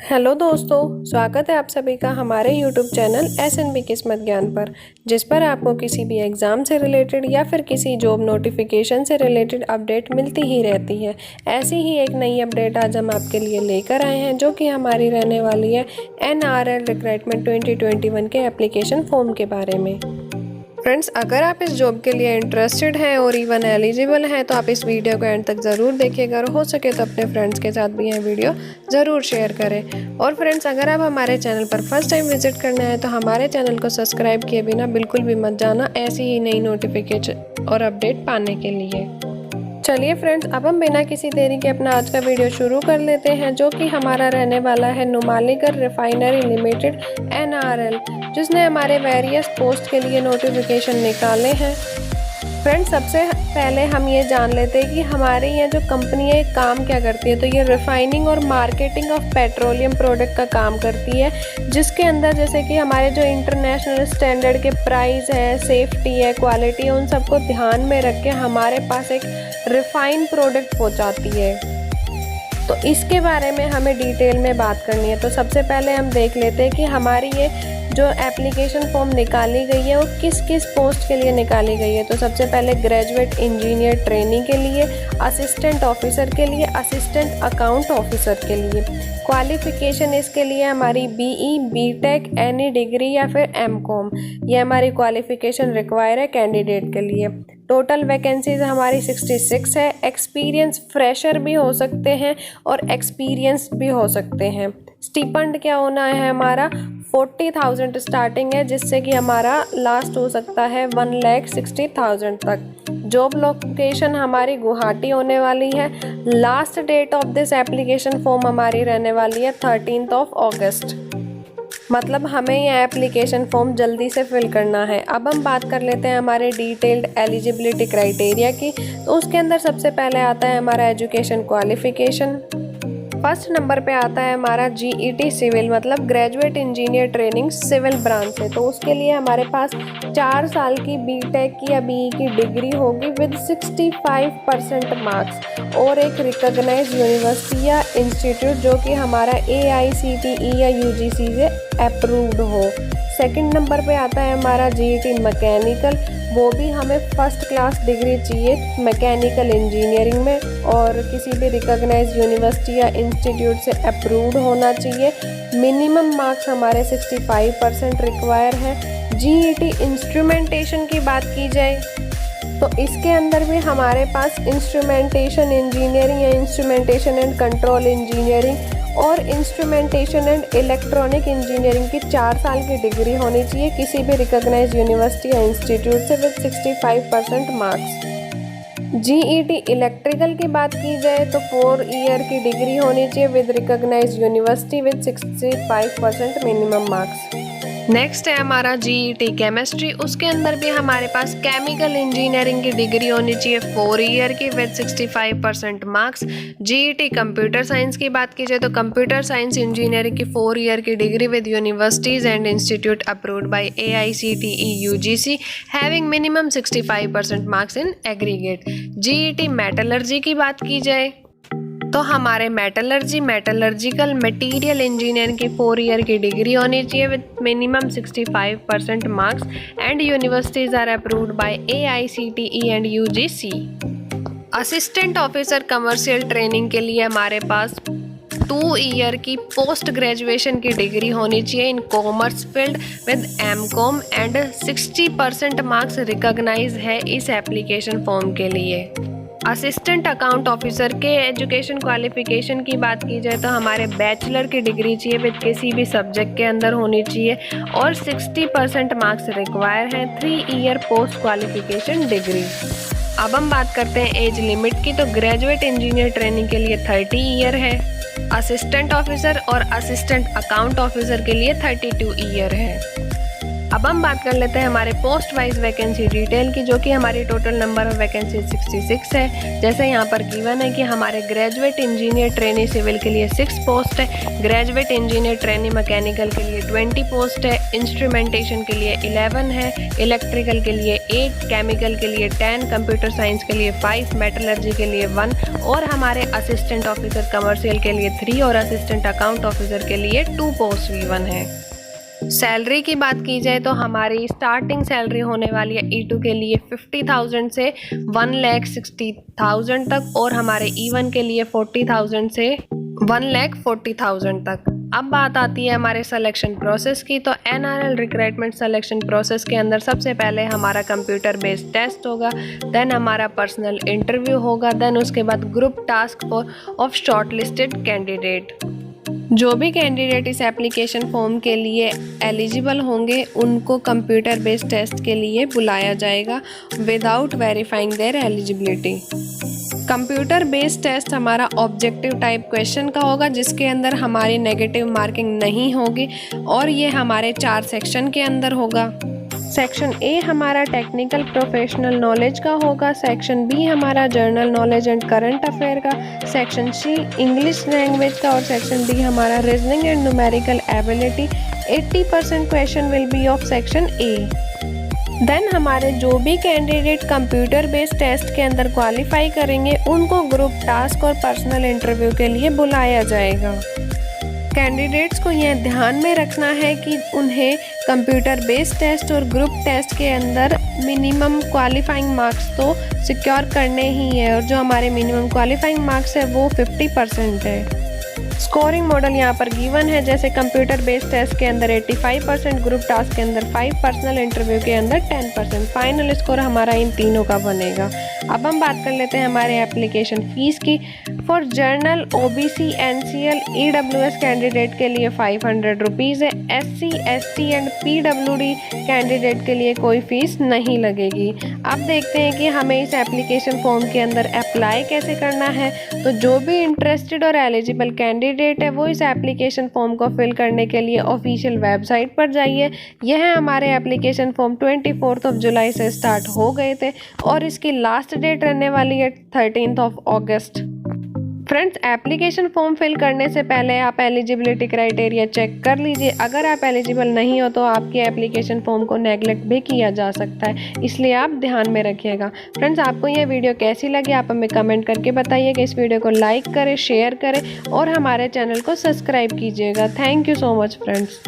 Hello दोस्तों, स्वागत है आप सभी का हमारे यूट्यूब चैनल SNB किस्मत ज्ञान पर, जिस पर आपको किसी भी एग्ज़ाम से रिलेटेड या फिर किसी जॉब नोटिफिकेशन से रिलेटेड अपडेट मिलती ही रहती है। ऐसी ही एक नई अपडेट आज हम आपके लिए लेकर आए हैं, जो कि हमारी रहने वाली है NRL रिक्रूटमेंट 2021 के एप्लीकेशन फॉर्म के बारे में। फ्रेंड्स, अगर आप इस जॉब के लिए इंटरेस्टेड हैं और इवन एलिजिबल हैं तो आप इस वीडियो को एंड तक ज़रूर देखिएगा और हो सके तो अपने फ्रेंड्स के साथ भी यह वीडियो ज़रूर शेयर करें। और फ्रेंड्स, अगर आप हमारे चैनल पर फर्स्ट टाइम विजिट करना है तो हमारे चैनल को सब्सक्राइब किए बिना बिल्कुल भी मत जाना, ऐसी ही नई नोटिफिकेशन और अपडेट पाने के लिए। चलिए फ्रेंड्स, अब हम बिना किसी देरी के अपना आज का वीडियो शुरू कर लेते हैं, जो कि हमारा रहने वाला है नुमालीगढ़ रिफाइनरी लिमिटेड NRL, जिसने हमारे वेरियस पोस्ट के लिए नोटिफिकेशन निकाले हैं। फ्रेंड्स, सबसे पहले हम ये जान लेते हैं कि हमारी ये जो कंपनी है काम क्या करती है। तो ये रिफाइनिंग और मार्केटिंग ऑफ पेट्रोलियम प्रोडक्ट का काम करती है, जिसके अंदर जैसे कि हमारे जो इंटरनेशनल स्टैंडर्ड के प्राइस है, सेफ्टी है, क्वालिटी है, उन सबको ध्यान में रख के हमारे पास एक रिफाइन प्रोडक्ट पहुंचाती है। तो इसके बारे में हमें डिटेल में बात करनी है। तो सबसे पहले हम देख लेते हैं कि हमारी ये जो एप्लीकेशन फॉर्म निकाली गई है वो किस किस पोस्ट के लिए निकाली गई है। तो सबसे पहले ग्रेजुएट इंजीनियर ट्रेनिंग के लिए, असिस्टेंट ऑफिसर के लिए, असिस्टेंट अकाउंट ऑफिसर के लिए। क्वालिफिकेशन इसके लिए हमारी BE, BTech, एनी डिग्री या फिर MCOM, ये हमारी क्वालिफिकेशन रिक्वायर है कैंडिडेट के लिए। टोटल वैकेंसीज हमारी 66 है। एक्सपीरियंस फ्रेशर भी हो सकते हैं और एक्सपीरियंस भी हो सकते हैं। स्टिपेंड क्या होना है हमारा 40,000 स्टार्टिंग है, जिससे कि हमारा लास्ट हो सकता है 1,60,000 तक। जॉब लोकेशन हमारी गुवाहाटी होने वाली है। Last date of this application form हमारी रहने वाली है 13 अगस्त। मतलब हमें यह एप्लीकेशन फॉर्म जल्दी से फिल करना है। अब हम बात कर लेते हैं हमारे डिटेल्ड एलिजिबिलिटी क्राइटेरिया की। तो उसके अंदर सबसे पहले आता है हमारा एजुकेशन क्वालिफिकेशन। फर्स्ट नंबर पे आता है हमारा GET सिविल, मतलब graduate engineer training civil branch से। तो उसके लिए हमारे पास 4 साल की BTech की या BE की डिग्री होगी विद 65% मार्क्स और एक रिकॉग्नाइज्ड यूनिवर्सिटी या इंस्टीट्यूट जो कि हमारा AICTE या UGC से अप्रूव्ड हो। सेकंड नंबर पे आता है हमारा GET मैकेनिकल, वो भी हमें फर्स्ट क्लास डिग्री चाहिए मैकेनिकल इंजीनियरिंग में और किसी भी रिकॉग्नाइज्ड यूनिवर्सिटी या इंस्टीट्यूट से अप्रूव्ड होना चाहिए। मिनिमम मार्क्स हमारे 65% रिक्वायर है। GET इंस्ट्रूमेंटेशन की बात की जाए तो इसके अंदर भी हमारे पास इंस्ट्रूमेंटेशन इंजीनियरिंग या इंस्ट्रूमेंटेशन एंड कंट्रोल इंजीनियरिंग और इंस्ट्रूमेंटेशन एंड इलेक्ट्रॉनिक इंजीनियरिंग की 4 साल की डिग्री होनी चाहिए किसी भी रिकॉग्नाइज्ड यूनिवर्सिटी या इंस्टीट्यूट से विद 65% मार्क्स। GET इलेक्ट्रिकल की बात की जाए तो 4 ईयर की डिग्री होनी चाहिए with recognized university with 65% minimum marks. Next है हमारा GET केमिस्ट्री, उसके अंदर भी हमारे पास केमिकल इंजीनियरिंग की डिग्री होनी चाहिए 4 ईयर की with 65% marks. GET computer science की बात की जाए तो कंप्यूटर साइंस इंजीनियरिंग की 4 ईयर की degree with universities and institute approved by AICTE UGC having minimum 65% marks in aggregate. GET metallurgy की बात की जाए तो हमारे मेटलर्जिकल मटेरियल इंजीनियरिंग की 4 ईयर की डिग्री होनी चाहिए with minimum 65% marks and universities are approved by AICTE एंड UGC। Assistant officer commercial training के लिए हमारे पास 2 ईयर की पोस्ट ग्रेजुएशन की डिग्री होनी चाहिए in commerce field with MCOM and 60% marks recognise है इस एप्लीकेशन फॉर्म के लिए। असिस्टेंट अकाउंट ऑफिसर के एजुकेशन क्वालिफिकेशन की बात की जाए तो हमारे बैचलर की डिग्री चाहिए विद किसी भी सब्जेक्ट के अंदर होनी चाहिए और 60% मार्क्स रिक्वायर हैं। 3 ईयर पोस्ट क्वालिफिकेशन डिग्री। अब हम बात करते हैं एज लिमिट की। तो ग्रेजुएट इंजीनियर ट्रेनिंग के लिए 30 ईयर है, असिस्टेंट ऑफिसर और असिस्टेंट अकाउंट ऑफिसर के लिए 32 ईयर है। अब हम बात कर लेते हैं हमारे पोस्ट वाइज वैकेंसी डिटेल की, जो कि हमारी टोटल नंबर ऑफ वैकेंसी 66 है। जैसे यहाँ पर गिवन है कि हमारे ग्रेजुएट इंजीनियर ट्रेनी सिविल के लिए 6 पोस्ट है, ग्रेजुएट इंजीनियर ट्रेनी मैकेनिकल के लिए 20 पोस्ट है, इंस्ट्रूमेंटेशन के लिए 11 है, इलेक्ट्रिकल के लिए 8, केमिकल के लिए 10, कंप्यूटर साइंस के लिए 5, मेटलर्जी के लिए 1 और हमारे असिस्टेंट ऑफिसर कमर्शियल के लिए 3 और असिस्टेंट अकाउंट ऑफिसर के लिए 2 पोस्ट गिवन है। सैलरी की बात की जाए तो हमारी स्टार्टिंग सैलरी होने वाली है E2 के लिए 50,000 से 1,60,000 तक और हमारे E1 के लिए 40,000 से 1,40,000 तक। अब बात आती है हमारे सिलेक्शन प्रोसेस की, तो NRL रिक्रूटमेंट सिलेक्शन प्रोसेस के अंदर सबसे पहले हमारा कंप्यूटर बेस्ड टेस्ट होगा, देन हमारा पर्सनल इंटरव्यू होगा, देन उसके बाद group task of short listed candidate. जो भी कैंडिडेट इस एप्लीकेशन फॉर्म के लिए एलिजिबल होंगे उनको कंप्यूटर बेस्ड टेस्ट के लिए बुलाया जाएगा without verifying their eligibility. Computer based test हमारा ऑब्जेक्टिव टाइप क्वेश्चन का होगा, जिसके अंदर हमारी नेगेटिव मार्किंग नहीं होगी और ये हमारे 4 सेक्शन के अंदर होगा। सेक्शन ए हमारा टेक्निकल प्रोफेशनल नॉलेज का होगा, सेक्शन बी हमारा general knowledge and current affair का, सेक्शन सी इंग्लिश लैंग्वेज का और सेक्शन डी हमारा reasoning and numerical ability. 80% question will be of section A. Then हमारे जो भी कैंडिडेट कंप्यूटर बेस्ड टेस्ट के अंदर क्वालिफाई करेंगे उनको ग्रुप टास्क और पर्सनल इंटरव्यू के लिए बुलाया जाएगा। कैंडिडेट्स को यह ध्यान में रखना है कि उन्हें कंप्यूटर बेस्ड टेस्ट और ग्रुप टेस्ट के अंदर मिनिमम क्वालिफाइंग मार्क्स तो सिक्योर करने ही है और जो हमारे मिनिमम क्वालिफाइंग मार्क्स है वो 50% है। स्कोरिंग मॉडल यहाँ पर गिवन है, जैसे कंप्यूटर बेस्ड टेस्ट के अंदर 85%, ग्रुप टास्क के अंदर 5, पर्सनल इंटरव्यू के अंदर 10%। फाइनल स्कोर हमारा इन तीनों का बनेगा। अब हम बात कर लेते हैं हमारे एप्लीकेशन फीस की। For journal OBC NCL EWS candidate के लिए 500 रुपीज़ है। SC ST and PWD candidate के लिए कोई फीस नहीं लगेगी। अब देखते हैं कि हमें इस एप्लीकेशन फॉर्म के अंदर अप्लाई कैसे करना है। तो जो भी इंटरेस्टेड और एलिजिबल कैंडिडेट है वो इस एप्लीकेशन फॉर्म को फिल करने के लिए ऑफिशियल वेबसाइट पर जाइए। यह हमारे एप्लीकेशन फॉर्म 24 जुलाई से स्टार्ट हो गए थे और इसकी लास्ट डेट रहने वाली है 13 अगस्त। फ्रेंड्स, एप्लीकेशन फॉर्म फिल करने से पहले आप एलिजिबिलिटी क्राइटेरिया चेक कर लीजिए। अगर आप एलिजिबल नहीं हो तो आपके एप्लीकेशन फॉर्म को नेगलेक्ट भी किया जा सकता है, इसलिए आप ध्यान में रखिएगा। फ्रेंड्स, आपको यह वीडियो कैसी लगी आप हमें कमेंट करके बताइएगा। इस वीडियो को लाइक करें, शेयर करें और हमारे चैनल को सब्सक्राइब कीजिएगा। Thank you so much friends.